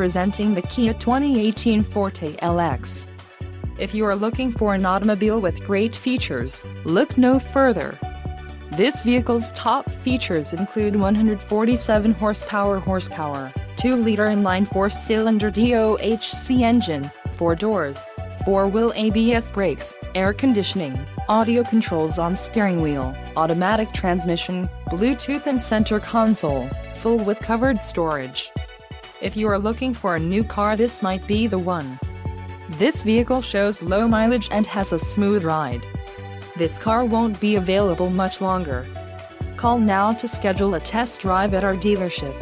Presenting the Kia 2018 Forte LX. If you are looking for an automobile with great features, look no further. This vehicle's top features include 147 horsepower, 2-liter inline 4-cylinder DOHC engine, 4 doors, 4-wheel ABS brakes, air conditioning, audio controls on steering wheel, automatic transmission, Bluetooth and center console, full with covered storage. If you are looking for a new car, this might be the one. This vehicle shows low mileage and has a smooth ride. This car won't be available much longer. Call now to schedule a test drive at our dealership.